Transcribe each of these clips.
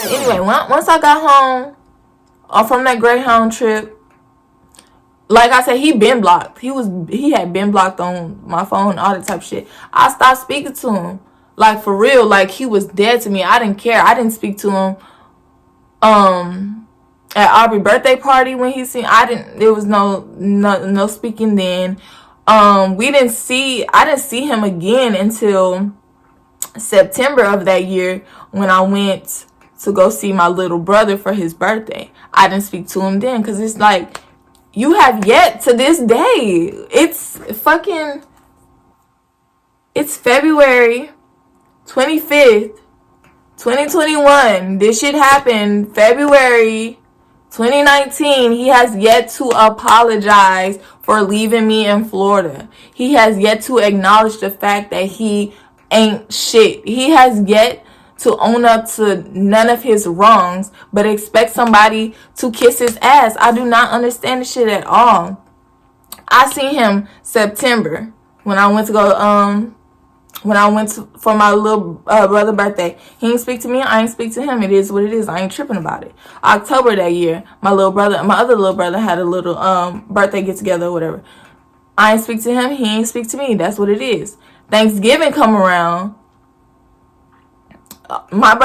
Anyway, once I got home from that Greyhound trip, like I said, he been blocked. He had been blocked on my phone, all that type of shit. I stopped speaking to him. Like, for real, like, he was dead to me. I didn't care. I didn't speak to him at Aubrey's birthday party when he seen. There was no speaking then. I didn't see him again until September of that year when I went to go see my little brother for his birthday. I didn't speak to him then because it's like, you have yet to this day. It's February 25th, 2021. This shit happened February 2019. He has yet to apologize for leaving me in Florida. He has yet to acknowledge the fact that he ain't shit. He has yet to own up to none of his wrongs, but expect somebody to kiss his ass. I do not understand this shit at all. I seen him September when I went to go for my little brother's birthday. He ain't speak to me, I ain't speak to him. It is what it is. I ain't tripping about it. October that year, my other little brother had a little birthday get together or whatever. I ain't speak to him, he ain't speak to me. That's what it is. Thanksgiving come around. My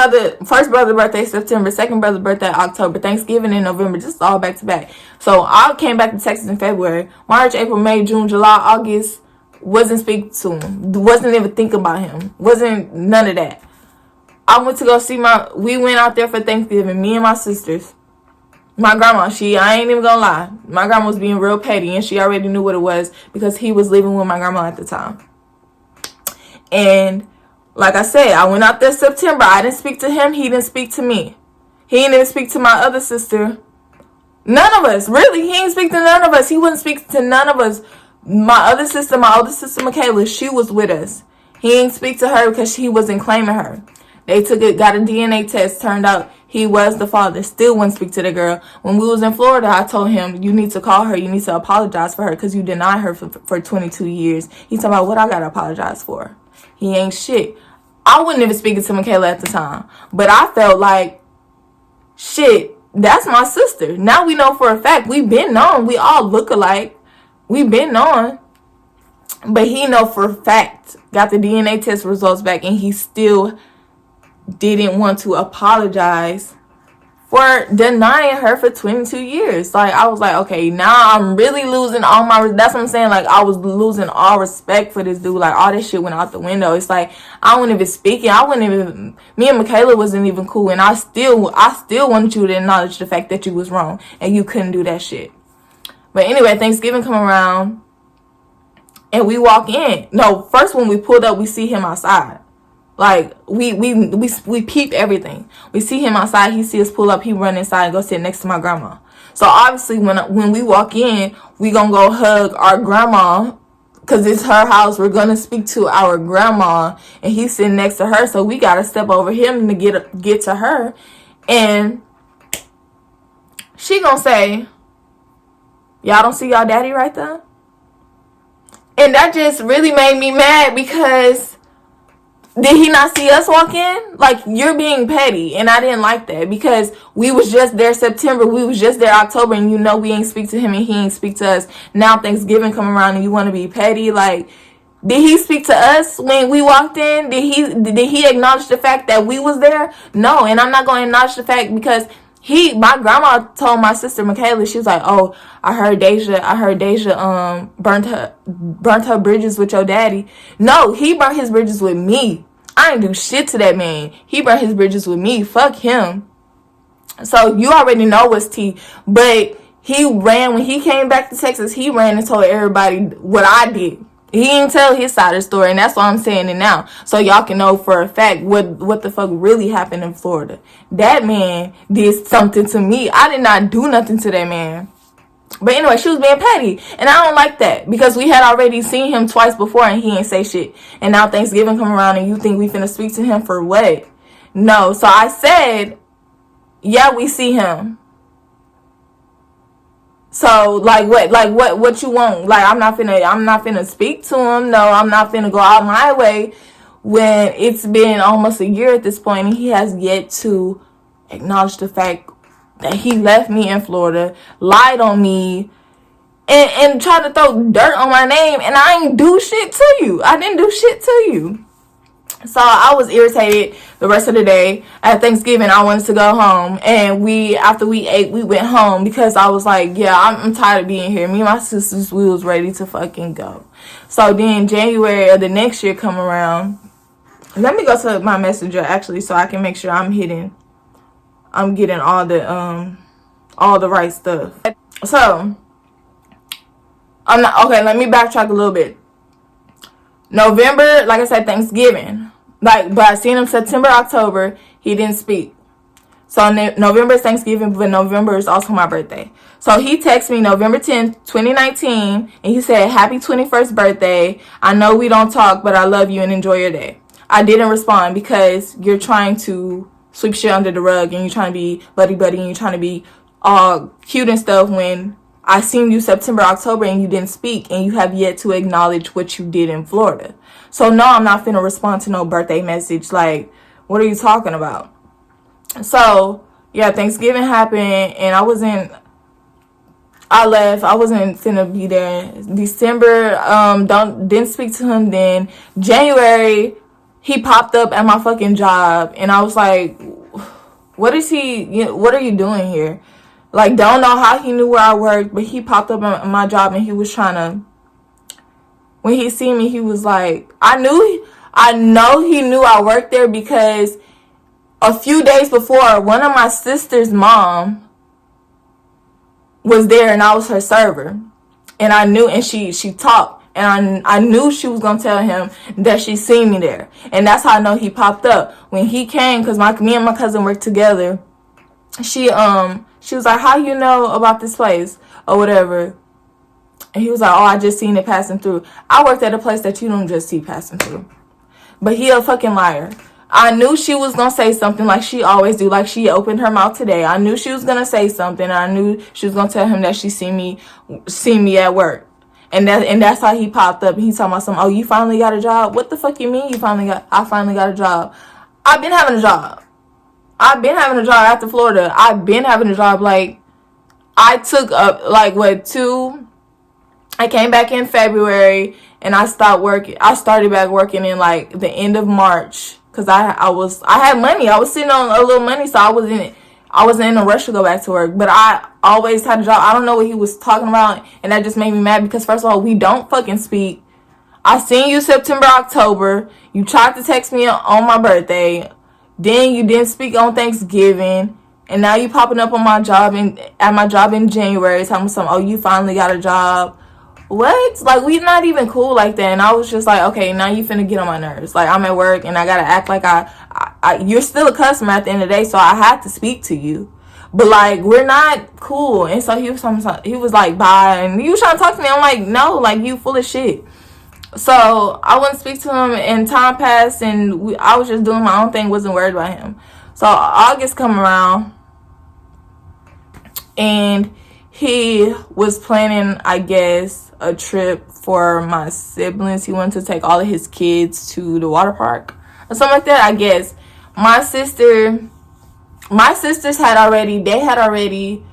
first brother's birthday September, second brother's birthday October, Thanksgiving in November, just all back to back. So I came back to Texas in February. March, April, May, June, July, August, wasn't speaking to him. Wasn't even thinking about him. Wasn't none of that. I went to go see we went out there for Thanksgiving, me and my sisters. My grandma, I ain't even gonna lie. My grandma was being real petty and she already knew what it was because he was living with my grandma at the time. And like I said, I went out there September. I didn't speak to him. He didn't speak to me. He didn't even speak to my other sister. None of us. Really, he didn't speak to none of us. He wouldn't speak to none of us. My older sister, Michaela, she was with us. He didn't speak to her because he wasn't claiming her. They got a DNA test. Turned out he was the father. Still wouldn't speak to the girl. When we was in Florida, I told him, you need to call her. You need to apologize for her because you denied her for 22 years. He's talking about what I got to apologize for. He ain't shit. I wasn't even speaking to Michaela at the time. But I felt like, shit, that's my sister. Now we know for a fact. We've been known. We all look alike. We've been known. But he know for a fact. Got the DNA test results back. And he still didn't want to apologize for denying her for 22 years. Like, I was like, okay, now I'm really losing all that's what I'm saying. Like, I was losing all respect for this dude. Like, all this shit went out the window. It's like, I wasn't even speaking. Me and Michaela wasn't even cool. And I still wanted you to acknowledge the fact that you was wrong. And you couldn't do that shit. But anyway, Thanksgiving come around. And we walk in. No, first when we pulled up, we see him outside. Like, we peep everything. We see him outside. He see us pull up. He run inside and go sit next to my grandma. So, obviously, when we walk in, we going to go hug our grandma because it's her house. We're going to speak to our grandma. And he's sitting next to her. So, we got to step over him to get to her. And she going to say, y'all don't see y'all daddy right there? And that just really made me mad because... did he not see us walk in? Like, you're being petty. And I didn't like that. Because we was just there September. We was just there October. And you know we ain't speak to him and he ain't speak to us. Now Thanksgiving come around and you want to be petty. Like, did he speak to us when we walked in? Did he acknowledge the fact that we was there? No. And I'm not going to acknowledge the fact because my grandma told my sister Michaela, she was like, oh, I heard Deja burnt her bridges with your daddy. No, he burnt his bridges with me. I ain't do shit to that man. He burnt his bridges with me. Fuck him. So you already know what's tea. But when he came back to Texas, he ran and told everybody what I did. He didn't tell his side of the story, and that's why I'm saying it now. So y'all can know for a fact what the fuck really happened in Florida. That man did something to me. I did not do nothing to that man. But anyway, she was being petty. And I don't like that. Because we had already seen him twice before and he ain't say shit. And now Thanksgiving come around and you think we finna speak to him for what? No. So I said, yeah, we see him. So, what you want? Like, I'm not finna speak to him. No, I'm not finna go out my way when it's been almost a year at this point and he has yet to acknowledge the fact that he left me in Florida, lied on me, and tried to throw dirt on my name, and I ain't do shit to you. I didn't do shit to you. So I was irritated the rest of the day. At Thanksgiving, I wanted to go home, and after we ate, we went home because I was like, yeah, I'm tired of being here. Me and my sisters, we was ready to fucking go. So then January of the next year come around. Let me go to my messenger actually, so I can make sure I'm getting all the right stuff. So I'm not okay. Let me backtrack a little bit. November, like I said, Thanksgiving. But I seen him September, October. He didn't speak. So November is Thanksgiving, but November is also my birthday. So he texted me November 10th, 2019, and he said, happy 21st birthday. I know we don't talk, but I love you and enjoy your day. I didn't respond because you're trying to sweep shit under the rug, and you're trying to be buddy-buddy, and you're trying to be all cute and stuff when I seen you September, October, and you didn't speak, and you have yet to acknowledge what you did in Florida. So no, I'm not finna respond to no birthday message. Like, what are you talking about? So yeah, Thanksgiving happened, and I left. I wasn't finna be there. December, didn't speak to him then. January, he popped up at my fucking job, and I was like, what are you doing here? Like, don't know how he knew where I worked, but he popped up at my job, and he was trying to, when he seen me, he was like, I know he knew I worked there because a few days before, one of my sister's mom was there, and I was her server. And I knew, and she talked, and I knew she was going to tell him that she seen me there. And that's how I know he popped up. When he came, because me and my cousin worked together, she was like, how you know about this place or whatever? And he was like, oh, I just seen it passing through. I worked at a place that you don't just see passing through. But he a fucking liar. I knew she was going to say something like she always do. Like she opened her mouth today. I knew she was going to say something. I knew she was going to tell him that she seen me at work. And that's how he popped up. He talking about something, oh, you finally got a job? What the fuck you mean I finally got a job? I've been having a job. I've been having a job after Florida. I've been having a job. Like, I took up, I came back in February, and I started back working in, like, the end of March. Because I had money. I was sitting on a little money, so I wasn't in a rush to go back to work. But I always had a job. I don't know what he was talking about, and that just made me mad because, first of all, we don't fucking speak. I seen you September, October. You tried to text me on my birthday. Then you didn't speak on Thanksgiving. And now you popping up on my job at my job in January telling me something, oh, you finally got a job. What? Like, we not even cool like that. And I was just like, okay, now you finna get on my nerves. Like, I'm at work and I gotta act like you're still a customer at the end of the day, so I have to speak to you. But, like, we're not cool. And so he was like, bye. And he was trying to talk to me. I'm like, no, like, you full of shit. So I wouldn't speak to him, and time passed, and I was just doing my own thing, wasn't worried about him. So August come around, and he was planning, I guess, a trip for my siblings. He wanted to take all of his kids to the water park or something like that, I guess. My sisters had already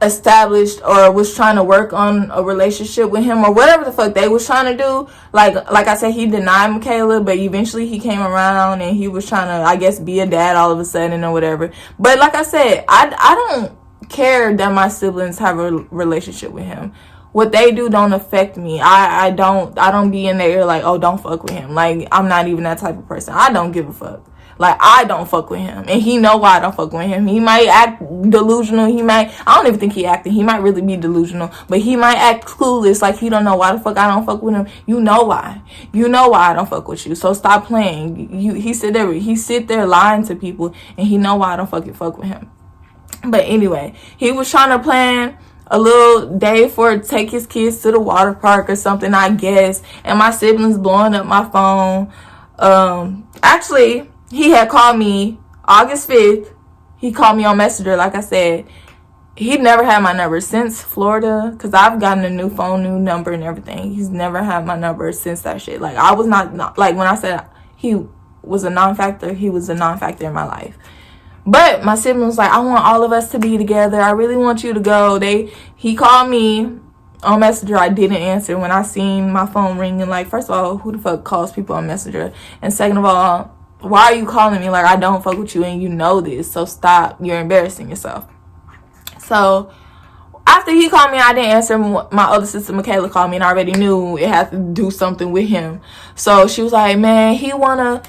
established or was trying to work on a relationship with him or whatever the fuck they was trying to do. Like I said, he denied Michaela, but eventually he came around and he was trying to, I guess, be a dad all of a sudden or whatever. But like I said, I don't care that my siblings have a relationship with him. What they do don't affect me. I don't be in there like, oh, don't fuck with him. Like, I'm not even that type of person. I don't give a fuck. Like, I don't fuck with him. And he know why I don't fuck with him. He might act delusional. I don't even think he acting. He might really be delusional. But he might act clueless. Like, he don't know why the fuck I don't fuck with him. You know why. You know why I don't fuck with you. So stop playing. He sit there lying to people. And he know why I don't fucking fuck with him. But anyway, he was trying to plan a little day take his kids to the water park or something, I guess. And my siblings blowing up my phone. Actually, he had called me August 5th. He called me on Messenger, like I said. He never had my number since Florida, because I've gotten a new phone, new number and everything. He's never had my number since that shit. Like, I was not like, when I said he was a non-factor, he was a non-factor in my life. But my sibling was like, I want all of us to be together. I really want you to go. He called me on Messenger. I didn't answer when I seen my phone ringing. Like, first of all, who the fuck calls people on Messenger? And second of all, why are you calling me? Like, I don't fuck with you and you know this. So stop. You're embarrassing yourself. So after he called me, I didn't answer. My other sister, Michaela, called me, and I already knew it had to do something with him. So she was like, man, he wanna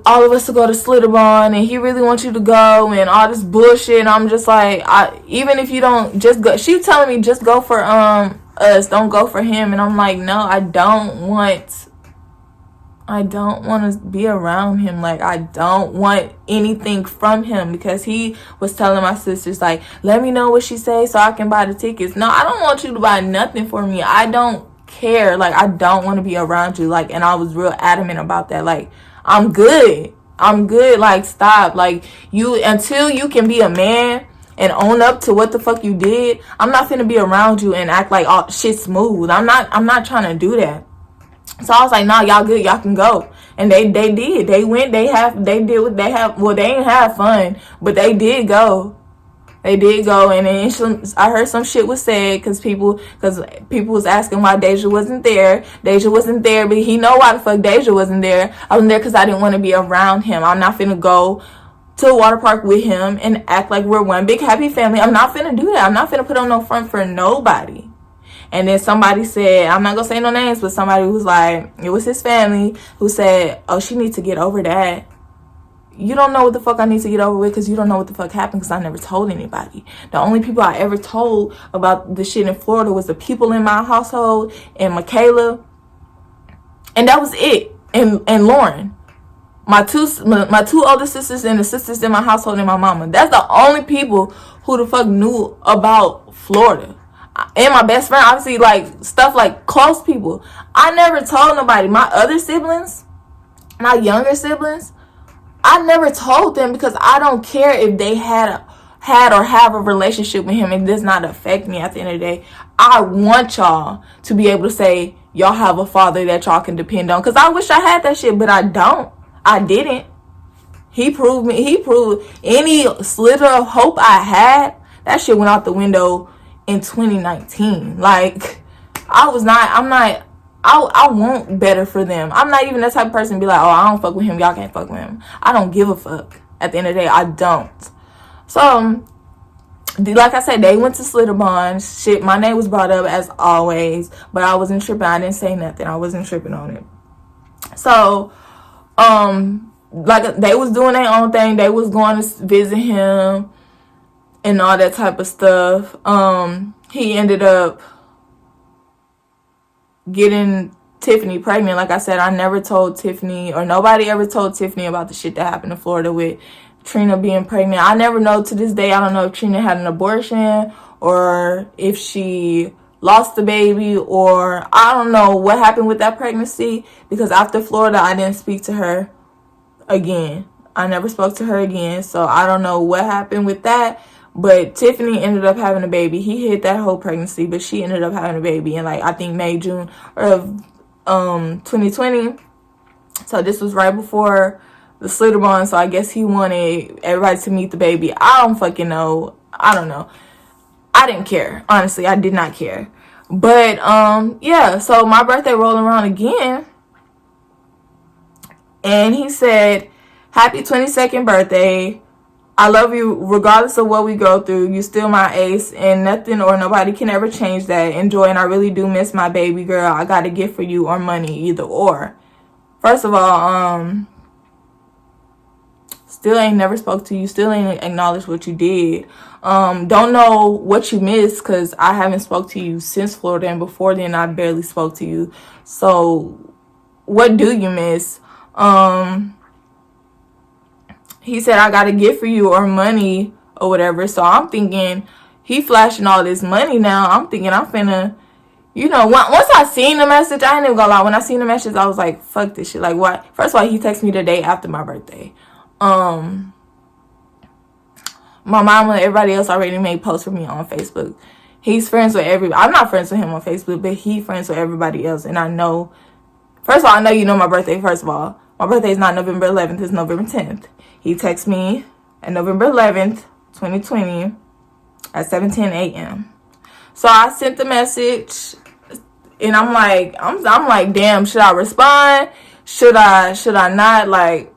all of us to go to Slitterbond, and he really wants you to go, and all this bullshit. And I'm just like, even if you don't, just go. She was telling me just go for us, don't go for him. And I'm like, no, I don't want to be around him. Like, I don't want anything from him, because he was telling my sisters, like, let me know what she says so I can buy the tickets. No, I don't want you to buy nothing for me. I don't care. Like, I don't want to be around you. Like, and I was real adamant about that. Like, I'm good. Like, stop. Like, until you can be a man and own up to what the fuck you did, I'm not finna be around you and act like all shit smooth. I'm not trying to do that. So I was like, nah, y'all good, y'all can go. And they did. They went, they did what they have. Well, they ain't have fun, but they did go. They did go. And then I heard some shit was said because people was asking why Deja wasn't there. Deja wasn't there, but he know why the fuck Deja wasn't there. I wasn't there because I didn't want to be around him. I'm not finna go to a water park with him and act like we're one big happy family. I'm not finna do that. I'm not finna put on no front for nobody. And then somebody said, I'm not gonna say no names, but somebody was like, it was his family who said, oh, she needs to get over that. You don't know what the fuck I need to get over with, because you don't know what the fuck happened, because I never told anybody. The only people I ever told about the shit in Florida was the people in my household and Michaela, and that was it. And Lauren, my two older sisters, and the sisters in my household, and my mama. That's the only people who the fuck knew about Florida. And my best friend, obviously, like, stuff like close people. I never told nobody. My other siblings, my younger siblings, I never told them, because I don't care if they had or have a relationship with him. It does not affect me at the end of the day. I want y'all to be able to say y'all have a father that y'all can depend on, because I wish I had that shit, but I don't. I didn't. He proved any slither of hope I had. That shit went out the window in 2019. Like, I want better for them. I'm not even that type of person to be like, oh, I don't fuck with him, y'all can't fuck with him. I don't give a fuck. At the end of the day, I don't. So, like I said, they went to Slitterbond. Shit, my name was brought up as always, but I wasn't tripping. I didn't say nothing. I wasn't tripping on it. So, like, they was doing their own thing. They was going to visit him and all that type of stuff. He ended up getting Tiffany pregnant. Like I said, I never told Tiffany, or nobody ever told Tiffany about the shit that happened in Florida with Trina being pregnant. I never know to this day. I don't know if Trina had an abortion, or if she lost the baby, or I don't know what happened with that pregnancy, because after Florida, I didn't speak to her again. I never spoke to her again. So I don't know what happened with that. But Tiffany ended up having a baby. He hid that whole pregnancy, but she ended up having a baby in, like, I think May, June of 2020. So this was right before the Slitterbond. So I guess he wanted everybody to meet the baby. I don't fucking know. I don't know. I didn't care. Honestly, I did not care. But yeah, so my birthday rolled around again, and he said, happy 22nd birthday. I love you regardless of what we go through. You still my ace, and nothing or nobody can ever change that. Enjoy, and I really do miss my baby girl. I got a gift for you, or money, either or. First of all, still ain't never spoke to you. Still ain't acknowledged what you did. Don't know what you missed, because I haven't spoke to you since Florida, and before then I barely spoke to you. So what do you miss? He said, I got a gift for you, or money, or whatever. So I'm thinking, he flashing all this money now. I'm thinking I'm finna, you know, once I seen the message, I ain't even gonna lie. When I seen the message, I was like, fuck this shit. Like, what? First of all, he texted me the day after my birthday. My mom and everybody else already made posts for me on Facebook. He's friends with everybody. I'm not friends with him on Facebook, but he friends with everybody else. And I know, first of all, I know you know my birthday, first of all. My birthday is not November 11th, it's November 10th. He texted me on November 11th, 2020 at 7:10 a.m. So I sent the message, and I'm like, damn, should I respond? Should I not? Like,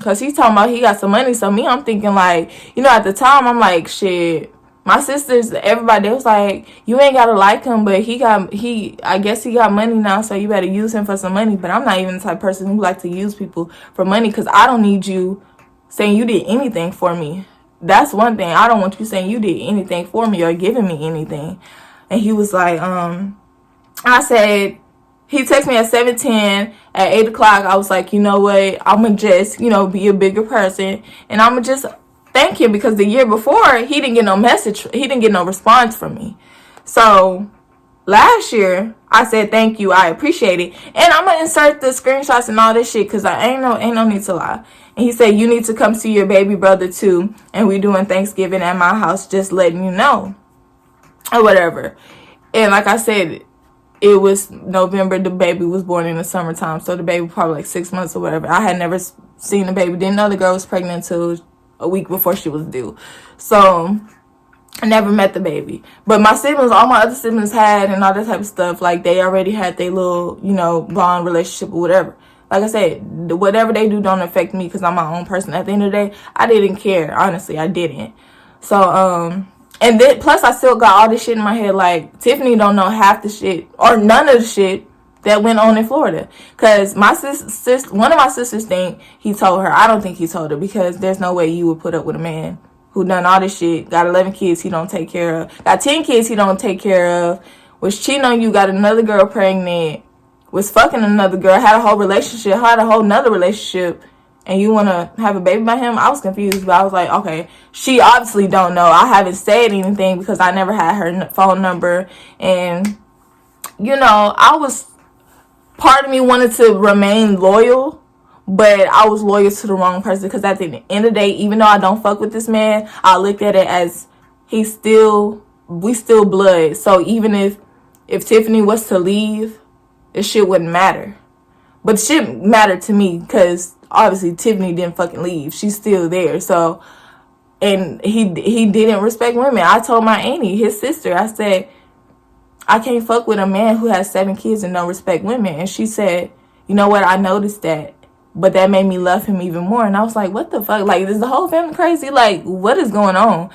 cause he's talking about he got some money. So me, I'm thinking like, at the time, I'm like, shit. My sisters, everybody, they was like, you ain't gotta like him, but I guess he got money now, so you better use him for some money. But I'm not even the type of person who like to use people for money, because I don't need you saying you did anything for me. That's one thing. I don't want you saying you did anything for me or giving me anything. And he was like, I said, he texted me at 7:10. At 8 o'clock, I was like, you know what? I'm going to just, be a bigger person. And I'm going to just thank him, because the year before, he didn't get no message. He didn't get no response from me. So last year, I said, thank you. I appreciate it. And I'm going to insert the screenshots and all this shit, because I ain't no need to lie. And he said, you need to come see your baby brother too. And we doing Thanksgiving at my house, just letting you know. Or whatever. And like I said, it was November. The baby was born in the summertime. So the baby probably like 6 months or whatever. I had never seen the baby. Didn't know the girl was pregnant until a week before she was due. So I never met the baby. But my siblings, all my other siblings had, and all that type of stuff, like they already had their little, bond relationship or whatever. Like I said, whatever they do don't affect me, because I'm my own person. At the end of the day, I didn't care. Honestly, I didn't. So, and then, plus I still got all this shit in my head, like, Tiffany don't know half the shit, or none of the shit that went on in Florida. Because my one of my sisters think he told her. I don't think he told her, because there's no way you would put up with a man who done all this shit, got 11 kids he don't take care of, got 10 kids he don't take care of, was cheating on you, got another girl pregnant, was fucking another girl, had a whole relationship, had a whole nother relationship, and you want to have a baby by him? I was confused, but I was like, okay, she obviously don't know. I haven't said anything because I never had her phone number. And, part of me wanted to remain loyal, but I was loyal to the wrong person, because at the end of the day, even though I don't fuck with this man, I looked at it as we still blood. So even if Tiffany was to leave, it shit wouldn't matter. But it shit mattered to me, because obviously Tiffany didn't fucking leave. She's still there. So, and he didn't respect women. I told my auntie, his sister, I said, I can't fuck with a man who has 7 kids and don't respect women. And she said, you know what, I noticed that, but that made me love him even more. And I was like, what the fuck? Like, is the whole family crazy? Like, what is going on?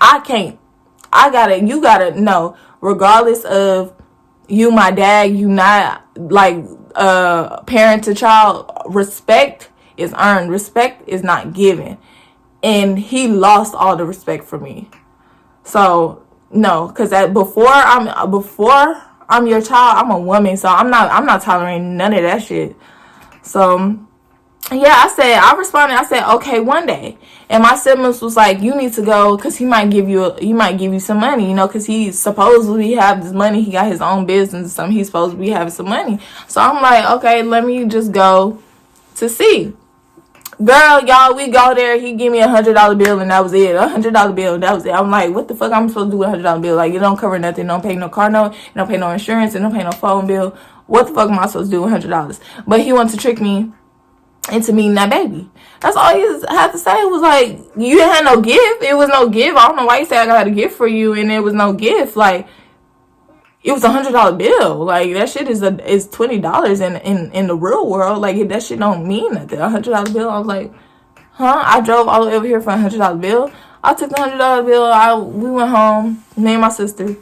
You gotta know, regardless of you, my dad, you not, like, parent to child, respect is earned. Respect is not given. And he lost all the respect for me. So, no, because before I'm your child, I'm a woman. So I'm not tolerating none of that shit. So, yeah, I responded. I said, okay, one day. And my siblings was like, you need to go, because he might give you some money, because he supposedly have this money. He got his own business or something. He's supposed to be having some money. So I'm like, okay, let me just go to see. Girl, y'all, we go there. He give me $100 bill, and that was it. $100 bill, that was it. I'm like, what the fuck I'm supposed to do with $100 bill? Like, it don't cover nothing. It don't pay no car note. It don't pay no insurance. It don't pay no phone bill. What the fuck am I supposed to do with $100? But he wanted to trick me into meeting that baby. That's all he had to say. It was like, you didn't have no gift. It was no gift. I don't know why you say I got a gift for you, and it was no gift. Like, it was $100 bill. Like, that shit is $20 in the real world. Like, that shit don't mean nothing. $100 bill. I was like, huh? I drove all the way over here for $100 bill. I took the $100 bill. We went home. Me and my sister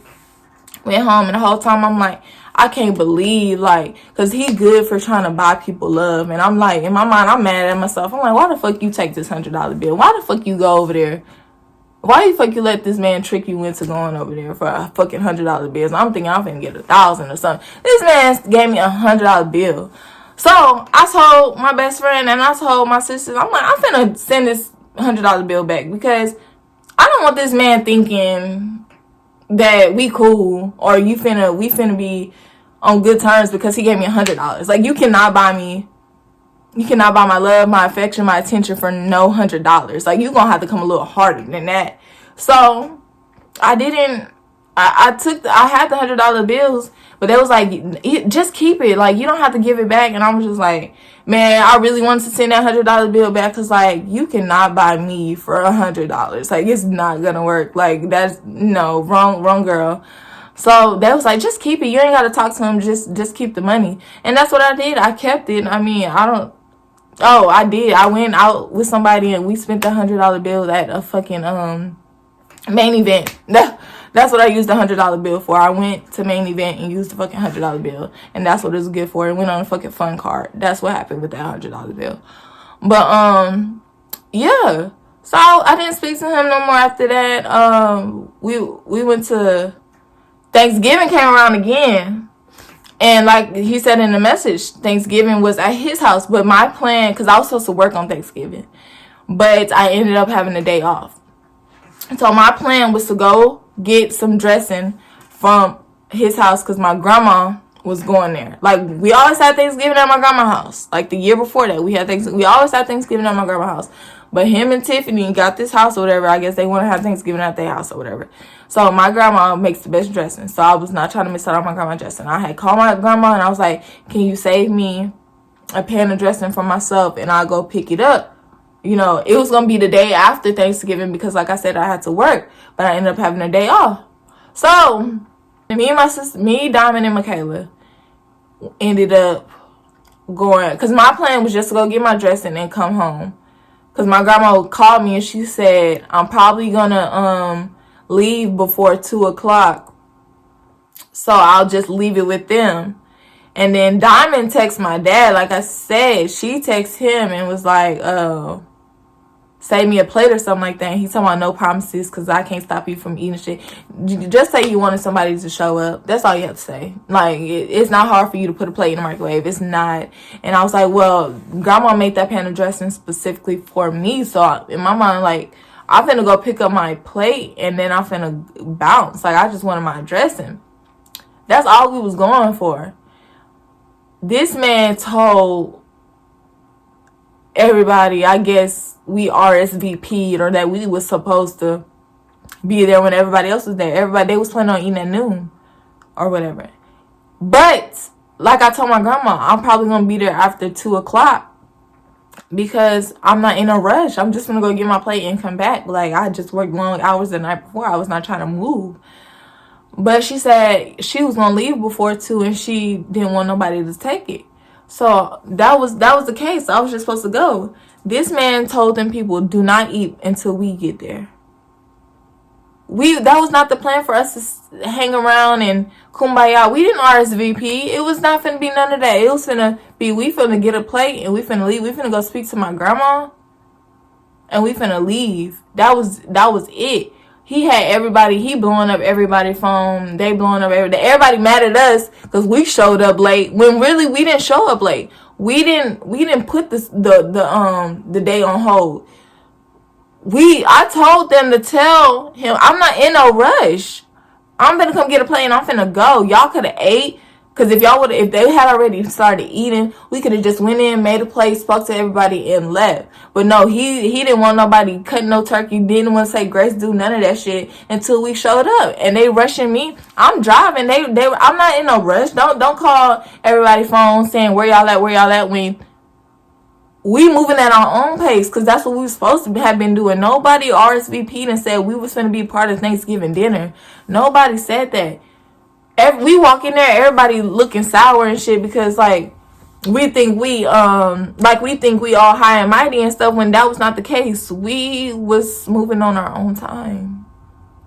went home, and the whole time I'm like, I can't believe, like, because he good for trying to buy people love. And I'm like, in my mind, I'm mad at myself. I'm like, why the fuck you take this $100 bill? Why the fuck you go over there? Why the fuck you let this man trick you into going over there for a fucking $100 bill? So I'm thinking I'm finna get 1,000 or something. This man gave me $100 bill. So I told my best friend and I told my sisters, I'm like, I'm finna send this $100 bill back, because I don't want this man thinking that we cool or we finna be on good terms because he gave me $100. Like, you cannot buy my love, my affection, my attention for no $100. Like, you gonna have to come a little harder than that. So I had the $100 bills, But they was like, just keep it. Like, you don't have to give it back. And I was just like, man, I really wanted to send that $100 bill back. Because, like, you cannot buy me for $100. Like, it's not going to work. Like, that's, no, wrong girl. So they was like, just keep it. You ain't got to talk to him. Just keep the money. And that's what I did. I kept it. I mean, I did. I went out with somebody and we spent the $100 bill at a fucking, main event. That's what I used the $100 bill for. I went to main event and used the fucking $100 bill, and that's what it was good for. It went on a fucking fun card. That's what happened with that $100 bill. But yeah. So I didn't speak to him no more after that. We went to Thanksgiving came around again, and like he said in the message, Thanksgiving was at his house. But my plan, because I was supposed to work on Thanksgiving, but I ended up having a day off. So my plan was to go get some dressing from his house because my grandma was going there. Like, we always had Thanksgiving at my grandma's house. Like, the year before that, we always had Thanksgiving at my grandma's house. But him and Tiffany got this house or whatever. I guess they want to have Thanksgiving at their house or whatever. So my grandma makes the best dressing. So I was not trying to miss out on my grandma dressing. I had called my grandma and I was like, can you save me a pan of dressing for myself and I'll go pick it up? You know, it was going to be the day after Thanksgiving because, like I said, I had to work. But I ended up having a day off. So, me and my sister, Diamond, and Michaela ended up going. Because my plan was just to go get my dressing and come home. Because my grandma called me and she said, I'm probably going to leave before 2 o'clock. So, I'll just leave it with them. And then Diamond texted my dad. Like I said, she texted him and was like, save me a plate or something like that. And he's talking about no promises because I can't stop you from eating shit. Just say you wanted somebody to show up. That's all you have to say. Like, it's not hard for you to put a plate in the microwave. It's not. And I was like, well, grandma made that pan of dressing specifically for me. So in my mind, like, I'm finna go pick up my plate and then I'm finna bounce. Like, I just wanted my dressing. That's all we was going for. This man told everybody, I guess, we RSVP'd or that we was supposed to be there when everybody else was there. They was planning on eating at noon or whatever. But, like I told my grandma, I'm probably going to be there after 2 o'clock because I'm not in a rush. I'm just going to go get my plate and come back. Like, I just worked long hours the night before. I was not trying to move. But she said she was going to leave before 2 and she didn't want nobody to take it. So that was the case. I was just supposed to go. This man told them people, do not eat until we get there. That was not the plan for us to hang around and kumbaya. We didn't RSVP. It was not finna be none of that. It was finna be, we finna get a plate and we finna leave. We finna go speak to my grandma and we finna leave. That was it. He had everybody, he blowing up everybody's phone. They blowing up everybody. Everybody mad at us because we showed up late. When really we didn't show up late. We didn't put the day on hold. I told them to tell him I'm not in no rush. I'm gonna come get a plate and I'm finna go. Y'all could have ate. Because if they had already started eating, we could have just went in, made a plate, spoke to everybody, and left. But no, he didn't want nobody cutting no turkey, didn't want to say grace, do none of that shit until we showed up. And they rushing me. I'm driving. I'm not in no rush. Don't call everybody phone saying where y'all at when we moving at our own pace because that's what we were supposed to have been doing. Nobody RSVP'd and said we was going to be part of Thanksgiving dinner. Nobody said that. We walk in there, everybody looking sour and shit because like we think we all high and mighty and stuff when that was not the case. We was moving on our own time.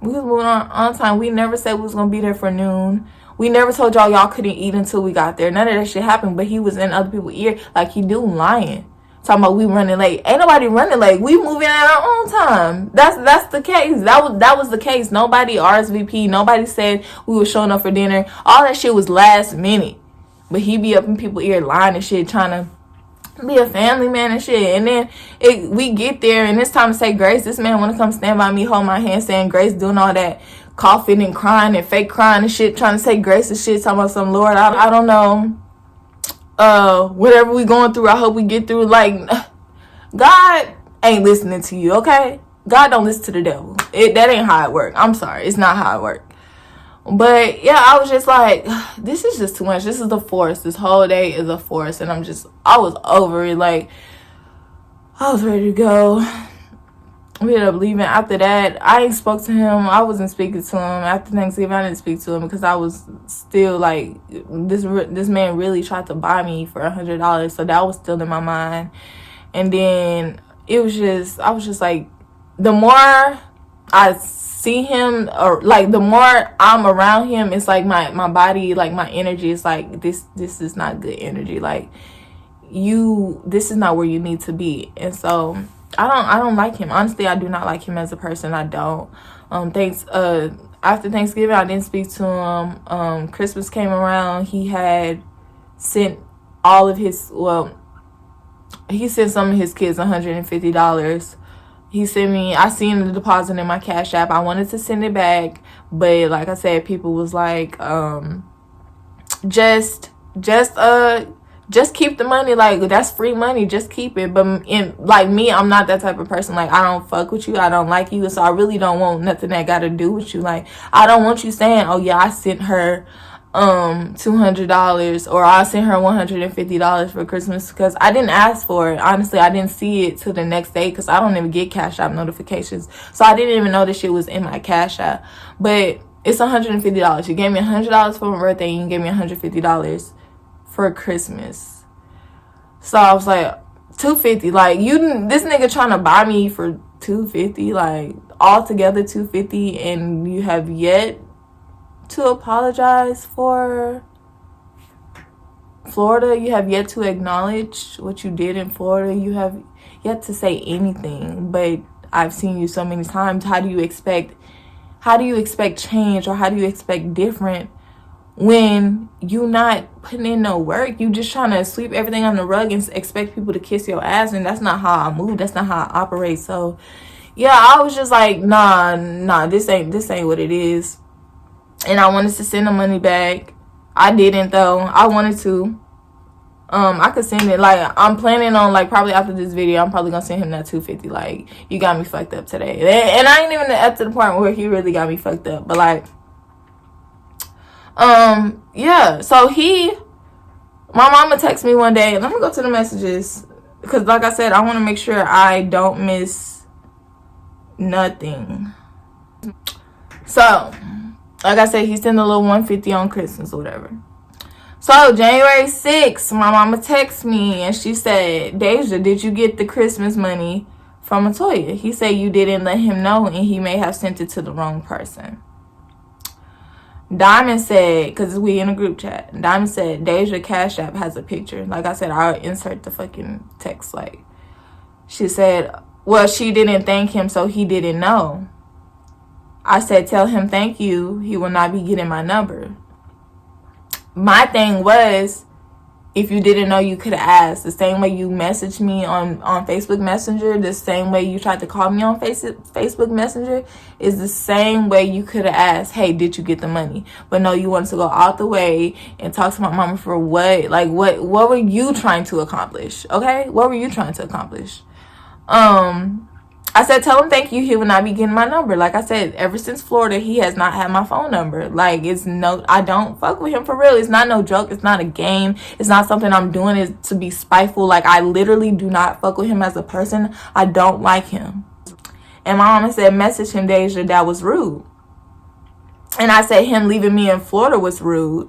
We never said we was gonna be there for noon. We never told y'all couldn't eat until we got there. None of that shit happened, but he was in other people's ear like he do lying. Talking about we running late. Ain't nobody running late. We moving at our own time. That's the case. That was the case. Nobody RSVP. Nobody said we were showing up for dinner. All that shit was last minute. But he be up in people's ear lying and shit, trying to be a family man and shit. And then we get there and it's time to say grace. This man want to come stand by me, hold my hand, saying grace, doing all that coughing and crying and fake crying and shit, trying to say grace and shit, talking about some Lord. I don't know. Whatever we going through, I hope we get through. Like, God ain't listening to you, okay? God don't listen to the devil. That ain't how it work. I'm sorry, it's not how it work. But yeah, I was just like, this is just too much. This is the force. This whole day is a force. And I was over it. Like, I was ready to go. We ended up leaving. After that, I ain't spoke to him. I wasn't speaking to him. After Thanksgiving, I didn't speak to him because I was still like, this man really tried to buy me for $100. So that was still in my mind. And then I was just like, the more I see him, or like the more I'm around him, it's like my body, like my energy is like, this is not good energy. Like, this is not where you need to be. And so I don't like him. Honestly, I do not like him as a person. I don't. After Thanksgiving, I didn't speak to him. Christmas came around. He had sent all of his, he sent some of his kids $150. I seen the deposit in my Cash App. I wanted to send it back, but like I said, people was like, just keep the money. Like, that's free money. Just keep it. But like me, I'm not that type of person. Like, I don't fuck with you. I don't like you. So I really don't want nothing that got to do with you. Like, I don't want you saying, oh yeah, I sent her $200 or I sent her $150 for Christmas, because I didn't ask for it. Honestly, I didn't see it till the next day because I don't even get Cash App notifications. So I didn't even know this shit was in my Cash App. But it's $150. You gave me $100 for my birthday and you gave me $150 for Christmas. So I was like, $250. Like, this nigga trying to buy me for $250, like altogether $250, and you have yet to apologize for Florida. You have yet to acknowledge what you did in Florida. You have yet to say anything. But I've seen you so many times. How do you expect change, or how do you expect different when you not putting in no work? You just trying to sweep everything on the rug and expect people to kiss your ass, and that's not how I move. That's not how I operate. So yeah, I was just like, nah, this ain't what it is. And I wanted to send the money back. I didn't though. I wanted to. I could send it. Like, I'm planning on, like, probably after this video, I'm probably gonna send him that $250. Like, you got me fucked up today. And I ain't even up to the point where he really got me fucked up. But like, yeah. So my mama texted me one day. Let me go to the messages, because like I said, I want to make sure I don't miss nothing. So, like I said, he sent a little $150 on Christmas or whatever. So, January 6th, my mama texted me and she said, Deja, did you get the Christmas money from Atoya? He said you didn't let him know and he may have sent it to the wrong person. Diamond said, because we in a group chat, Diamond said, Deja Cash App has a picture. Like I said, I'll insert the fucking text. Like, she said, well, she didn't thank him, so he didn't know. I said, tell him thank you. He will not be getting my number. My thing was, if you didn't know, you could have asked. The same way you messaged me on Facebook Messenger, the same way you tried to call me on Facebook Messenger, is the same way you could have asked, hey, did you get the money? But no, you wanted to go out the way and talk to my mama for what? Like, what were you trying to accomplish? Okay? What were you trying to accomplish? I said, tell him thank you. He will not be getting my number. Like I said, ever since Florida, he has not had my phone number. Like, I don't fuck with him for real. It's not no joke. It's not a game. It's not something I'm doing it to be spiteful. Like, I literally do not fuck with him as a person. I don't like him. And my mama said, message him, Deja, that was rude. And I said, him leaving me in Florida was rude.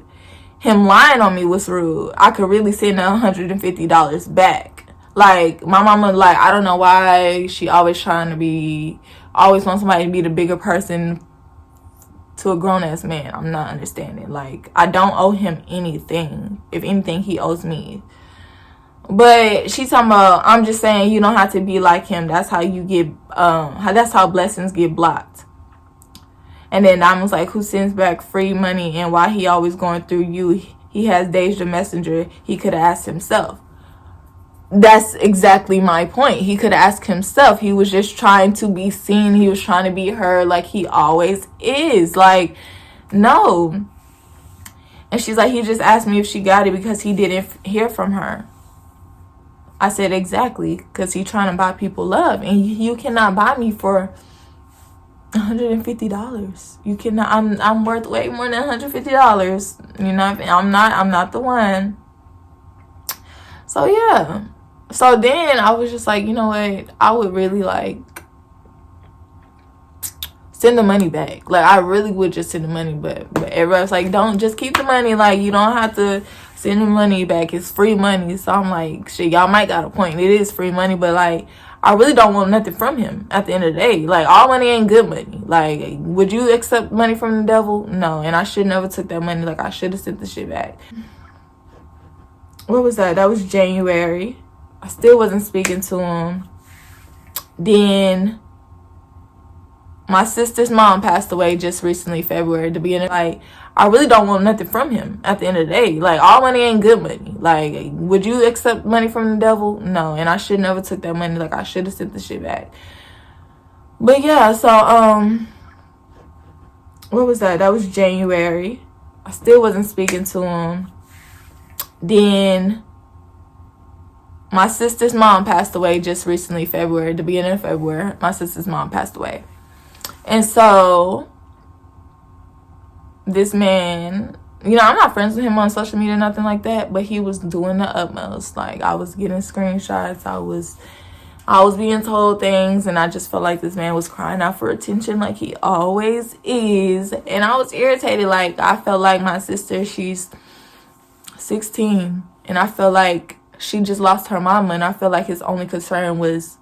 Him lying on me was rude. I could really send $150 back. Like, my mama, like, I don't know why she always always wants somebody to be the bigger person to a grown-ass man. I'm not understanding. Like, I don't owe him anything. If anything, he owes me. But she talking about, I'm just saying, you don't have to be like him. That's how you get, that's how blessings get blocked. And then I was like, who sends back free money, and why he always going through you? He has Deja Messenger. He could have asked himself. That's exactly my point. He could ask himself. He was just trying to be seen. He was trying to be heard, like he always is. Like, no. And she's like, he just asked me if she got it because he didn't hear from her. I said, exactly, because he's trying to buy people love. And you cannot buy me for $150. You cannot. I'm worth way more than $150. You know, I'm not the one. So yeah. So then I was just like, you know what? I would really like send the money back. Like, I really would just send the money, but everybody's like, don't, just keep the money. Like, you don't have to send the money back. It's free money. So I'm like, shit, y'all might got a point. It is free money, but like, I really don't want nothing from him at the end of the day. Like, all money ain't good money. Like, would you accept money from the devil? No. And I should never took that money. Like, I should have sent the shit back. What was that? That was January. I still wasn't speaking to him. Then my sister's mom passed away just recently, February, the beginning. Like, I really don't want nothing from him at the end of the day. Like, all money ain't good money. Like, would you accept money from the devil? No. And I should never took that money. Like, I should have sent the shit back. But yeah, so what was that? That was January. I still wasn't speaking to him. Then my sister's mom passed away just recently, February, the beginning of February. My sister's mom passed away. And so this man, you know, I'm not friends with him on social media or nothing like that, but he was doing the utmost. Like, I was getting screenshots. I was being told things, and I just felt like this man was crying out for attention like he always is. And I was irritated. Like, I felt like my sister, she's 16, and I feel like she just lost her mama, and I feel like his only concern was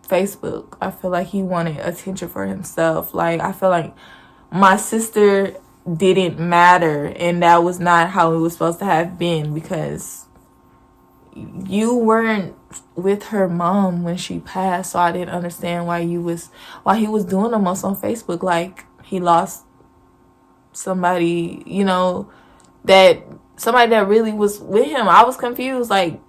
Facebook. I feel like he wanted attention for himself. Like, I feel like my sister didn't matter, and that was not how it was supposed to have been, because you weren't with her mom when she passed. So I didn't understand why he was doing the most on Facebook. Like, he lost somebody, you know, somebody that really was with him. I was confused. Like,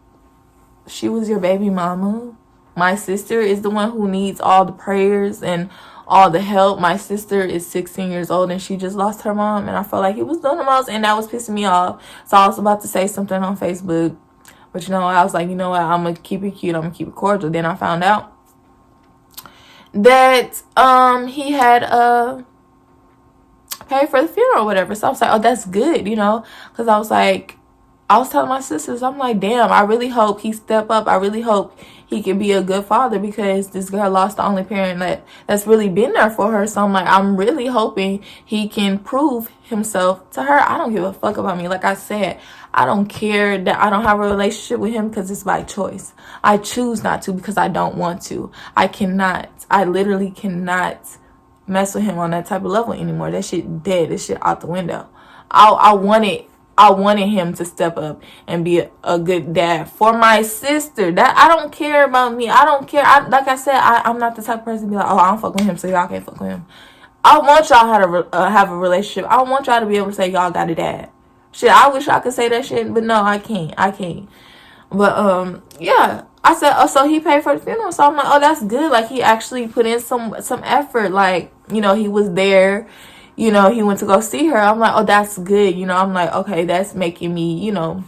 she was your baby mama. My sister is the one who needs all the prayers and all the help. My sister is 16 years old, and she just lost her mom, and I felt like he was doing the most, and that was pissing me off. So I was about to say something on Facebook, but you know, I was like, you know what, I'm gonna keep it cute, I'm gonna keep it cordial. Then I found out that he had paid for the funeral or whatever. So I was like, oh, that's good, you know, because I was telling my sisters, I'm like, damn, I really hope he step up. I really hope he can be a good father, because this girl lost the only parent that's really been there for her. So I'm like, I'm really hoping he can prove himself to her. I don't give a fuck about me. Like I said, I don't care that I don't have a relationship with him, because it's by choice. I choose not to, because I don't want to. I literally cannot mess with him on that type of level anymore. That shit dead. That shit out the window. I wanted him to step up and be a good dad for my sister. That I don't care about me. I don't care. Like I said, I'm not the type of person to be like, oh, I don't fuck with him, so y'all can't fuck with him. I want y'all to have a relationship. I want y'all to be able to say y'all got a dad. Shit, I wish I could say that shit, but no, I can't. But yeah, I said, oh, so he paid for the funeral. So I'm like, oh, that's good. Like, he actually put in some effort. Like, you know, he was there. You know, he went to go see her. I'm like, oh, that's good. You know, I'm like, okay, that's making me, you know,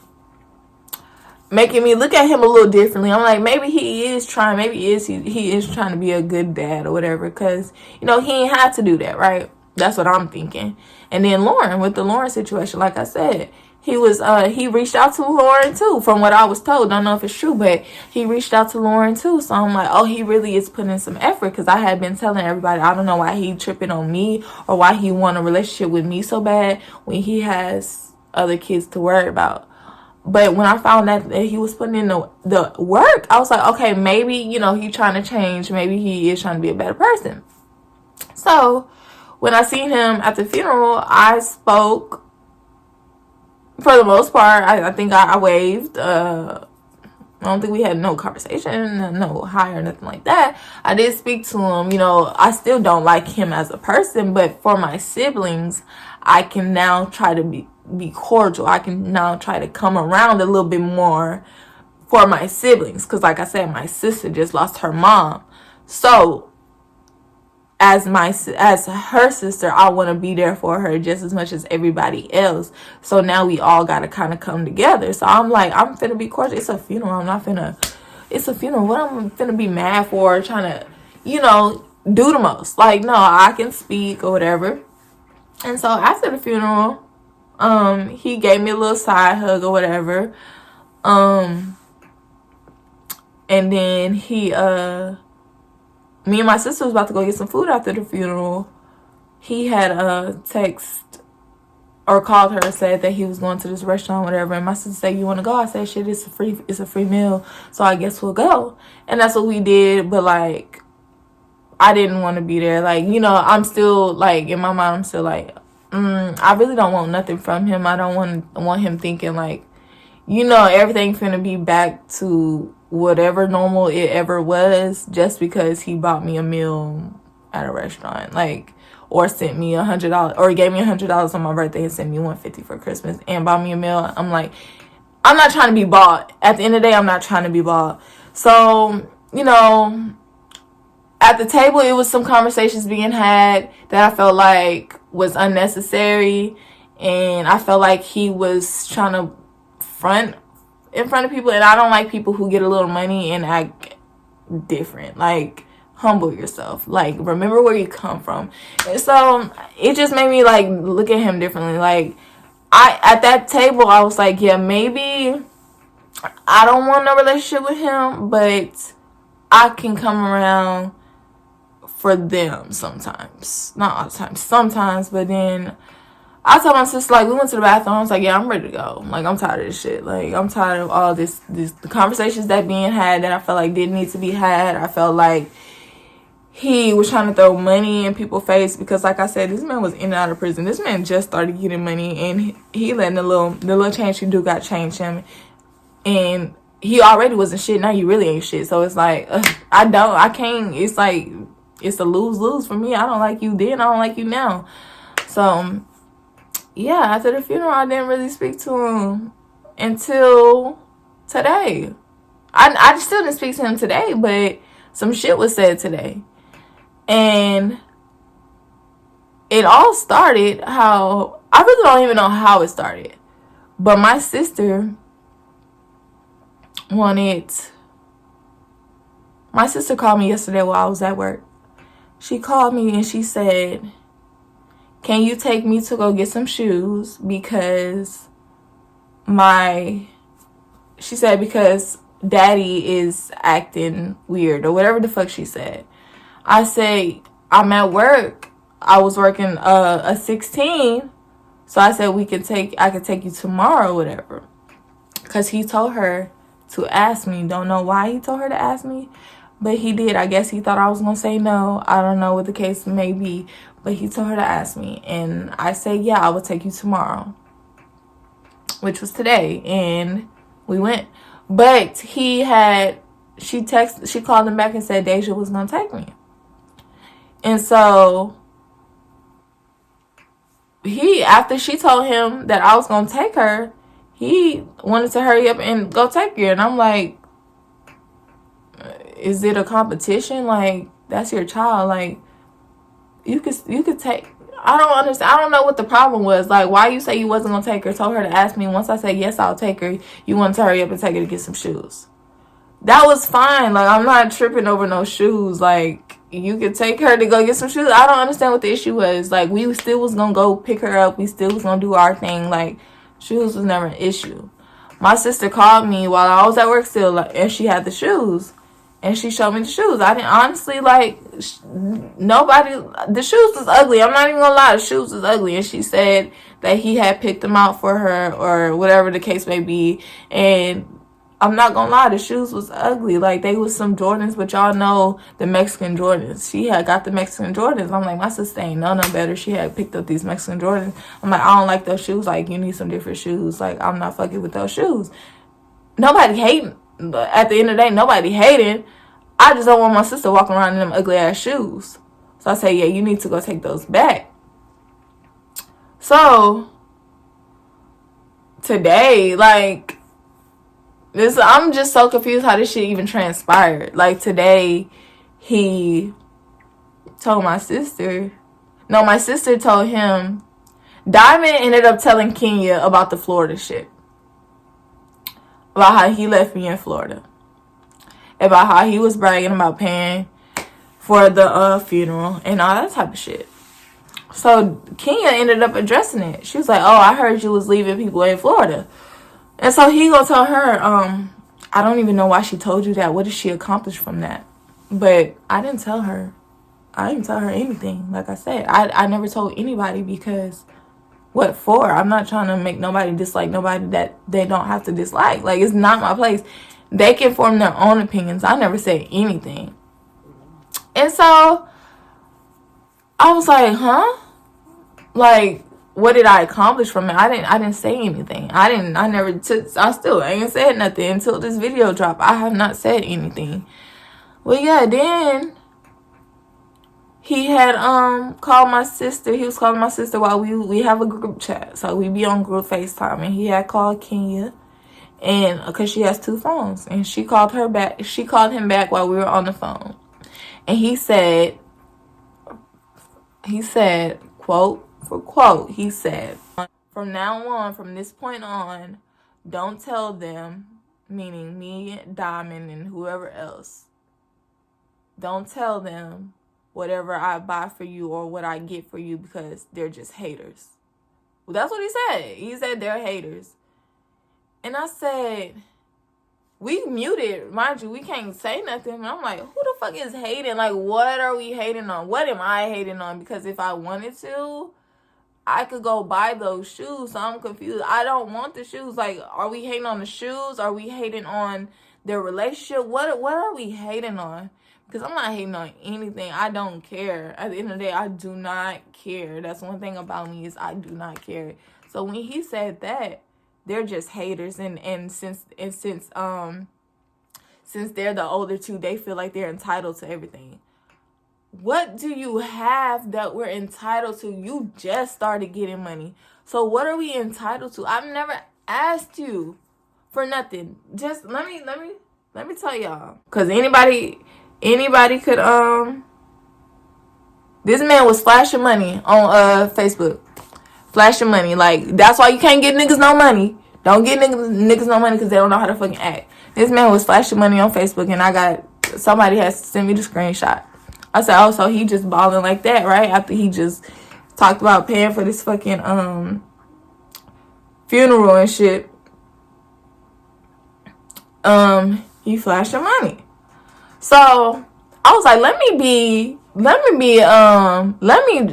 making me look at him a little differently. I'm like, maybe he is trying, he is trying to be a good dad or whatever. Because, you know, he ain't had to do that, right? That's what I'm thinking. And then Lauren, with the Lauren situation, like I said, he reached out to Lauren too, from what I was told. Don't know if it's true, but he reached out to Lauren too. So I'm like, oh, he really is putting in some effort, because I had been telling everybody, I don't know why he tripping on me, or why he want a relationship with me so bad when he has other kids to worry about. But when I found that he was putting in the work, I was like, okay, maybe, you know, he trying to change. Maybe he is trying to be a better person. So when I seen him at the funeral, I spoke. For the most part, I think I waved. I don't think we had no conversation, no hi or nothing like that. I did speak to him. You know, I still don't like him as a person, but for my siblings, I can now try to be cordial. I can now try to come around a little bit more for my siblings, because like I said, my sister just lost her mom. So as her sister, I want to be there for her just as much as everybody else. So now we all got to kind of come together. So I'm like, I'm finna be cordial. It's a funeral. It's a funeral. What I'm finna be mad for? Trying to, you know, do the most. Like, no, I can speak or whatever. And so after the funeral, he gave me a little side hug or whatever. And then me and my sister was about to go get some food after the funeral. He had text or called her and said that he was going to this restaurant, whatever. And my sister said, "You want to go?" I said, "Shit, it's a free meal, so I guess we'll go." And that's what we did. But like, I didn't want to be there. Like, you know, I'm still like, in my mind, I'm still like, I really don't want nothing from him. I don't want him thinking like, you know, everything finna be back to whatever normal it ever was just because he bought me a meal at a restaurant, like, or sent me $100, or gave me $100 on my birthday and sent me $150 for Christmas and bought me a meal. I'm like, I'm not trying to be bought. At the end of the day, I'm not trying to be bought. So, you know, at the table, it was some conversations being had that I felt like was unnecessary, and I felt like he was trying to front in front of people, and I don't like people who get a little money and act different. Like, humble yourself. Like, remember where you come from. And so it just made me like look at him differently. Like, at that table, I was like, yeah, maybe I don't want a relationship with him, but I can come around for them sometimes. Not all the time, sometimes. But then I told my sister, like, we went to the bathroom. I was like, yeah, I'm ready to go. Like, I'm tired of this shit. Like, I'm tired of all the conversations that being had that I felt like didn't need to be had. I felt like he was trying to throw money in people's face because, like I said, this man was in and out of prison. This man just started getting money, and he letting the little change he do got change him. And he already wasn't shit. Now you really ain't shit. So it's like, I can't. It's like, it's a lose-lose for me. I don't like you then. I don't like you now. So, yeah, after the funeral, I didn't really speak to him until today. I still didn't speak to him today, but some shit was said today. And it all started how, I really don't even know how it started. But my sister called me yesterday while I was at work. She called me and she said, "Can you take me to go get some shoes? Because because daddy is acting weird," or whatever the fuck she said. I say, "I'm at work. I was working a 16. So I said I could take you tomorrow," whatever. Because he told her to ask me. Don't know why he told her to ask me, but he did. I guess he thought I was going to say no. I don't know what the case may be, but he told her to ask me. And I said, yeah, I will take you tomorrow, which was today. And we went. But she called him back and said Deja was going to take me. And so after she told him that I was going to take her, he wanted to hurry up and go take her. And I'm like, is it a competition? Like, that's your child. Like, you could take. I don't understand. I don't know what the problem was. Like, why you say you wasn't going to take her? Told her to ask me. Once I said, yes, I'll take her, you wanted to hurry up and take her to get some shoes. That was fine. Like, I'm not tripping over no shoes. Like, you could take her to go get some shoes. I don't understand what the issue was. Like, we still was going to go pick her up. We still was going to do our thing. Like, shoes was never an issue. My sister called me while I was at work still, like, and she had the shoes. And she showed me the shoes. I didn't honestly, like, the shoes was ugly. I'm not even gonna lie, the shoes was ugly. And she said that he had picked them out for her or whatever the case may be. And I'm not gonna lie, the shoes was ugly. Like, they was some Jordans, but y'all know the Mexican Jordans. She had got the Mexican Jordans. I'm like, my sister ain't know no better. She had picked up these Mexican Jordans. I'm like, I don't like those shoes. Like, you need some different shoes. Like, I'm not fucking with those shoes. Nobody hating. At the end of the day, nobody hating. I just don't want my sister walking around in them ugly ass shoes. So I say, yeah, you need to go take those back. So today, like, I'm just so confused how this shit even transpired. Like, today, he told my sister. No, my sister told him. Diamond ended up telling Kenya about the Florida shit. About how he left me in Florida. About how he was bragging about paying for the funeral and all that type of shit. So Kenya ended up addressing it. She was like, oh, I heard you was leaving people in Florida. And so he gonna tell her, I don't even know why she told you that. What did she accomplish from that? But I didn't tell her. I didn't tell her anything. Like I said, I never told anybody, because what for? I'm not trying to make nobody dislike nobody that they don't have to dislike. Like, it's not my place. They can form their own opinions. I never said anything. And so I was like, huh? Like, what did I accomplish from it? I didn't say anything. I still ain't said nothing until this video dropped. I have not said anything. Well, yeah, then he had called my sister. He was calling my sister while we have a group chat. So we be on group FaceTime, and he had called Kenya, and because she has 2 phones, and she called her back. She called him back while we were on the phone. And he said, quote for quote, he said, from now on, from this point on, don't tell them, meaning me, Diamond, and whoever else, don't tell them whatever I buy for you or what I get for you, because they're just haters. Well, that's what he said. He said they're haters. And I said, we muted, mind you, we can't say nothing. And I'm like, who the fuck is hating? Like, what are we hating on? What am I hating on? Because if I wanted to, I could go buy those shoes. So I'm confused. I don't want the shoes. Like, are we hating on the shoes? Are we hating on their relationship? What are we hating on? Because I'm not hating on anything. I don't care. At the end of the day, I do not care. That's one thing about me, is I do not care. So when he said that, they're just haters, and since they're the older 2, they feel like they're entitled to everything. What do you have that we're entitled to? You just started getting money. So what are we entitled to? I've never asked you for nothing. Just let me tell y'all. Cause anybody could this man was flashing money on Facebook. Flashing money. Like, that's why you can't get niggas no money. Don't get niggas no money, because they don't know how to fucking act. This man was flashing money on Facebook, and somebody has to send me the screenshot. I said, oh, so he just balling like that, right? After he just talked about paying for this fucking funeral and shit. He flashing money. So I was like, let me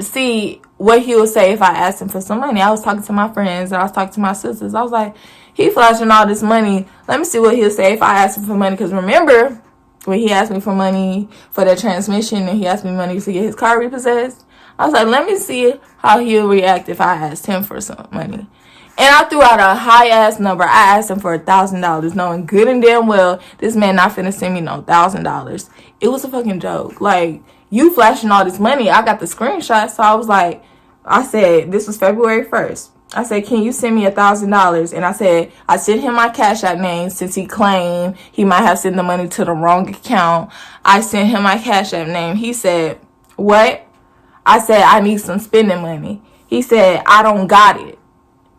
see what he would say if I asked him for some money. I was talking to my friends, and I was talking to my sisters. I was like, he flashing all this money. Let me see what he'll say if I ask him for money. Because remember, when he asked me for money for the transmission, and he asked me money to get his car repossessed, I was like, let me see how he'll react if I asked him for some money. And I threw out a high-ass number. I asked him for $1,000, knowing good and damn well this man not finna send me no $1,000. It was a fucking joke. Like, you flashing all this money. I got the screenshot, so I was like, I said, this was February 1st. I said, can you send me $1,000? And I said, I sent him my Cash App name, since he claimed he might have sent the money to the wrong account. I sent him my Cash App name. He said, what? I said, I need some spending money. He said, I don't got it.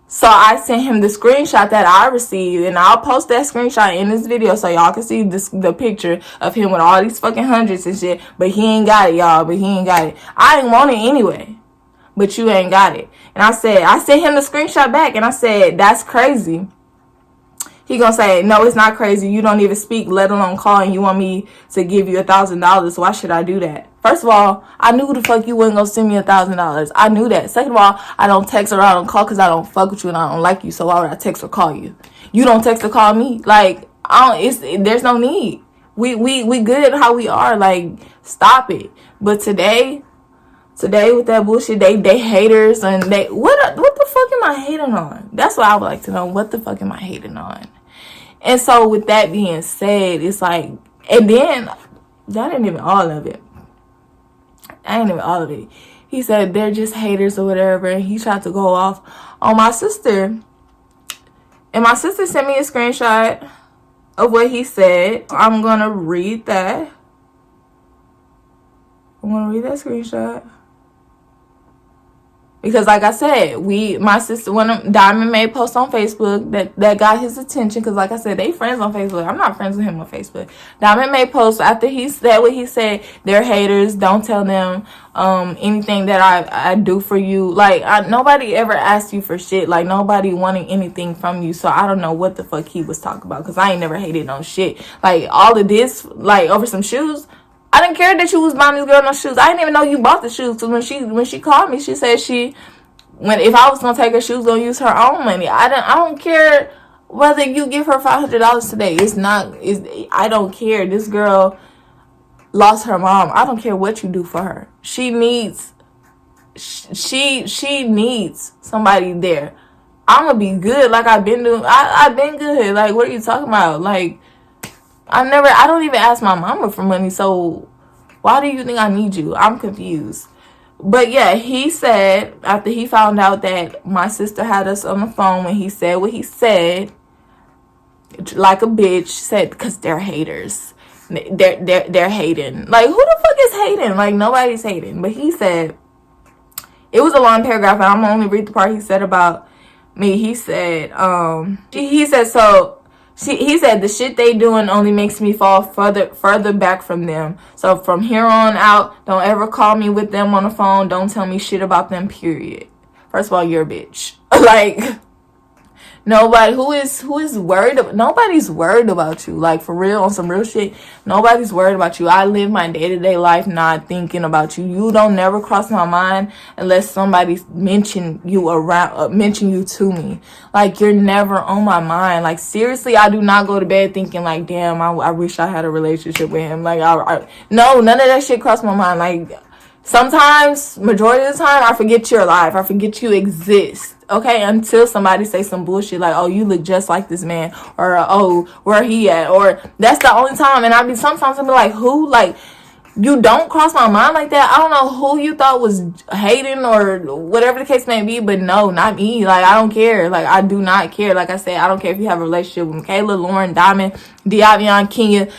So I sent him the screenshot that I received, and I'll post that screenshot in this video so y'all can see the picture of him with all these fucking hundreds and shit. But he ain't got it, y'all. But he ain't got it. I ain't want it anyway, but you ain't got it. And I sent him the screenshot back, and I said, that's crazy. He gonna say, no, it's not crazy. You don't even speak, let alone call, and you want me to give you $1,000. Why should I do that? First of all, I knew the fuck you wasn't gonna send me $1,000. I knew that. Second of all, I don't text or I don't call because I don't fuck with you and I don't like you. So why would I text or call you? You don't text or call me. Like, there's no need. We good how we are. Like, stop it. But today with that bullshit, they haters, and what the fuck am I hating on? That's what I would like to know. What the fuck am I hating on? And so with that being said, it's like, and then that ain't even all of it. He said they're just haters or whatever, and he tried to go off on my sister. And my sister sent me a screenshot of what he said. I'm gonna read that. I'm gonna read that screenshot. Because like I said, my sister, when Diamond made posts on Facebook that got his attention, because like I said, they friends on Facebook. I'm not friends with him on Facebook. Diamond made posts after he said what he said. They're haters. Don't tell them anything that I do for you. Like, nobody ever asked you for shit. Like, nobody wanted anything from you. So I don't know what the fuck he was talking about, because I ain't never hated on shit. Like, all of this, like, over some shoes, I didn't care that you was buying this girl no shoes. I didn't even know you bought the shoes. So when she called me, she said if I was gonna take her, she was gonna use her own money. I don't care whether you give her $500 today. I don't care. This girl lost her mom. I don't care what you do for her. She needs somebody there. I'm gonna be good like I've been doing. I've been good. Like, what are you talking about? Like, I don't even ask my mama for money, so why do you think I need you? I'm confused. But yeah, he said, after he found out that my sister had us on the phone, when he said what he said, like a bitch, said, because they're haters. They're hating. Like, who the fuck is hating? Like, nobody's hating. But he said, it was a long paragraph, and I'm gonna only read the part he said about me. He said, he said the shit they doing only makes me fall further back from them. So from here on out, don't ever call me with them on the phone. Don't tell me shit about them, period. First of all, you're a bitch. Like, nobody nobody's worried about you. Like, for real, on some real shit, nobody's worried about you. I live my day-to-day life not thinking about you. You don't never cross my mind unless somebody mention you to me. Like, you're never on my mind. Like, seriously, I do not go to bed thinking like, damn, I wish I had a relationship with him. Like, no, none of that shit crossed my mind. Like, sometimes, majority of the time, I forget you're alive. I forget you exist. Okay, until somebody say some bullshit like, oh, you look just like this man, or oh, where he at, or that's the only time. And sometimes I'll be like, who? Like, you don't cross my mind like that. I don't know who you thought was hating or whatever the case may be, but no, not me. Like, I don't care. Like, I do not care. Like I said, I don't care if you have a relationship with Michaela, Lauren, Diamond, Diavion, Kenya,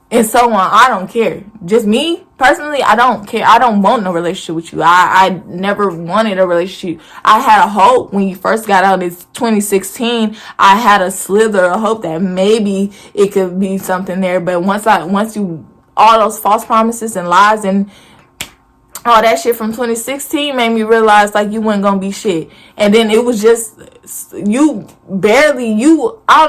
and so on. I don't care. Just me, personally, I don't care. I don't want no relationship with you. I never wanted a relationship. I had a hope when you first got out in 2016. I had a slither of hope that maybe it could be something there. But once you, all those false promises and lies and all that shit from 2016 made me realize, like, you weren't gonna be shit. And then it was just, I don't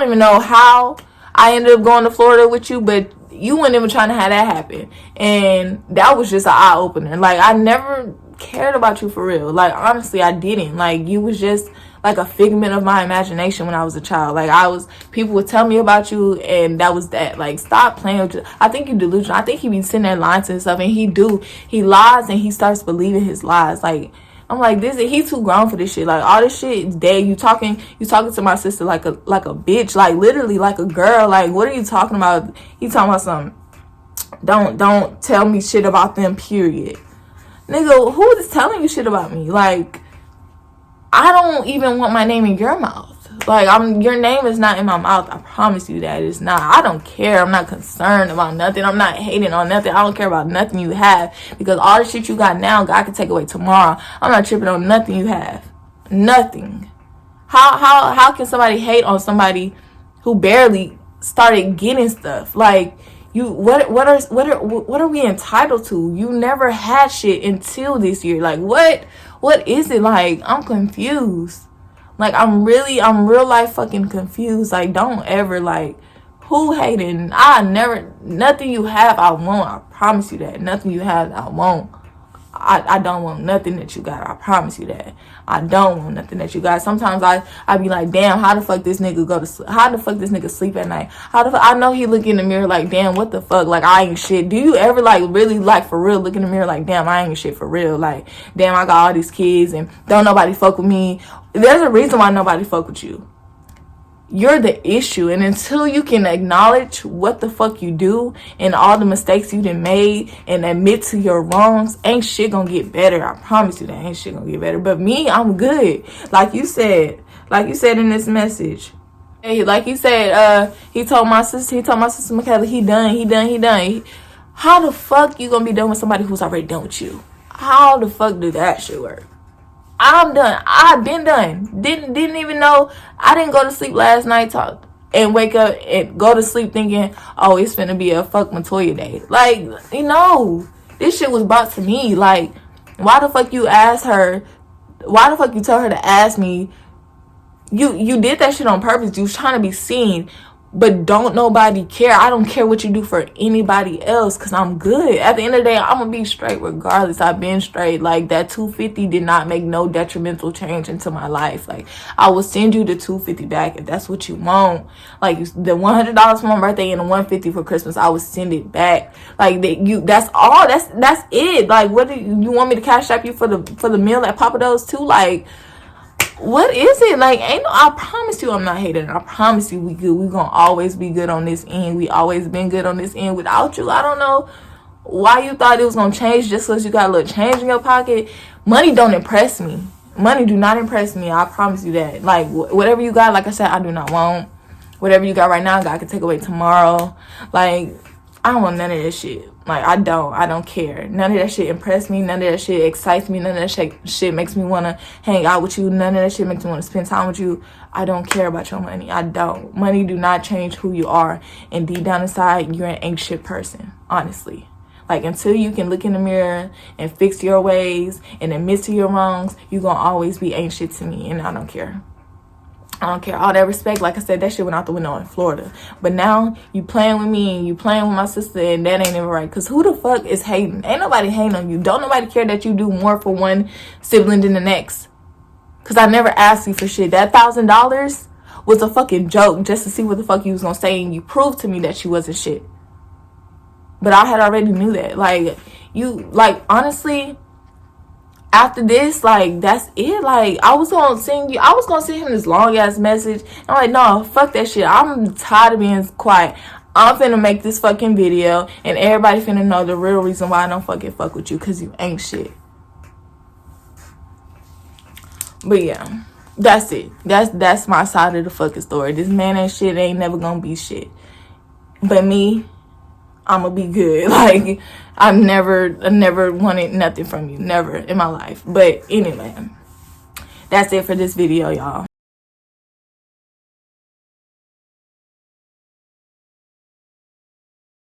even know how I ended up going to Florida with you, but you weren't even trying to have that happen. And that was just an eye-opener. Like, I never cared about you for real. Like, honestly, I didn't. Like, you was just like a figment of my imagination when I was a child. Like, people would tell me about you, and that was that. Like, stop playing with you. I think you delusional. I think he be sitting there lying to himself, and he lies, and he starts believing his lies. Like, I'm like, he too grown for this shit. Like, all this shit is dead. You talking to my sister like a bitch, like, literally like a girl. Like, what are you talking about? He talking about something. Don't tell me shit about them, period. Nigga, who is telling you shit about me? Like, I don't even want my name in your mouth. Like, your name is not in my mouth. I promise you that it's not. I don't care. I'm not concerned about nothing. I'm not hating on nothing. I don't care about nothing you have, because all the shit you got now, God can take away tomorrow. I'm not tripping on nothing you have. Nothing. How can somebody hate on somebody who barely started getting stuff? Like, what are we entitled to? You never had shit until this year. Like, what is it? Like, I'm confused. Like, I'm real life fucking confused. Like, don't ever, like, who hating? Nothing you have, I want. I promise you that. Nothing you have, I want. I don't want nothing that you got. I promise you that. I don't want nothing that you got. Sometimes I be like, damn, how the fuck this nigga sleep at night? I know he look in the mirror like, damn, what the fuck? Like, I ain't shit. Do you ever, like, really, like, for real look in the mirror like, damn, I ain't shit for real? Like, damn, I got all these kids and don't nobody fuck with me. There's a reason why nobody fuck with you. You're the issue, and until you can acknowledge what the fuck you do and all the mistakes you done made and admit to your wrongs, ain't shit gonna get better. I promise you that ain't shit gonna get better. But me, I'm good. Like you said in this message. Hey, like you said, he told my sister Michaela, he done. How the fuck you gonna be done with somebody who's already done with you? How the fuck do that shit work? I'm done. I've been done. Didn't even know. I didn't go to sleep last night and wake up and go to sleep thinking, oh, it's finna be a fuck Matoya day. Like, you know, this shit was brought to me. Like, why the fuck you asked her? Why the fuck you tell her to ask me? You did that shit on purpose. You was trying to be seen. But don't nobody care. I don't care what you do for anybody else, because I'm good. At the end of the day, I'm going to be straight regardless. I've been straight. Like, that $250 did not make no detrimental change into my life. Like, I will send you the $250 back if that's what you want. Like, the $100 for my birthday and the $150 for Christmas, I will send it back. Like, that's all. That's it. Like, what do you want me to cash app you for the meal at Papa Do's too? Like, what is it? Like, I promise you I'm not hating. I promise you we good. We gonna always be good on this end. We always been good on this end without you. I don't know why you thought it was gonna change just because you got a little change in your pocket. Money don't impress me. Money do not impress me. I promise you that. Like, whatever you got, like I said, I do not want. Whatever you got right now, God can take away tomorrow. Like, I don't want none of this shit. Like, I don't care. None of that shit impressed me. None of that shit excites me. None of that shit makes me want to hang out with you. None of that shit makes me want to spend time with you. I don't care about your money. I don't. Money do not change who you are. And deep down inside, you're an anxious person, honestly. Like, until you can look in the mirror and fix your ways and admit to your wrongs, you're going to always be anxious to me. And I don't care. I don't care. All that respect, like I said, that shit went out the window in Florida. But now you playing with me and you playing with my sister, and that ain't even right. Because who the fuck is hating? Ain't nobody hating on you. Don't nobody care that you do more for one sibling than the next. Because I never asked you for shit. That $1,000 was a fucking joke just to see what the fuck you was going to say. And you proved to me that you wasn't shit. But I had already knew that. Like, honestly, after this, like, that's it. Like, I was gonna send him this long ass message. I'm like, no, fuck that shit. I'm tired of being quiet. I'm finna make this fucking video, and everybody finna know the real reason why I don't fucking fuck with you, because you ain't shit. But yeah, that's it. That's my side of the fucking story. This man ain't shit, ain't never gonna be shit. But me, I'ma be good. Like, I never wanted nothing from you. Never in my life. But anyway, that's it for this video, y'all.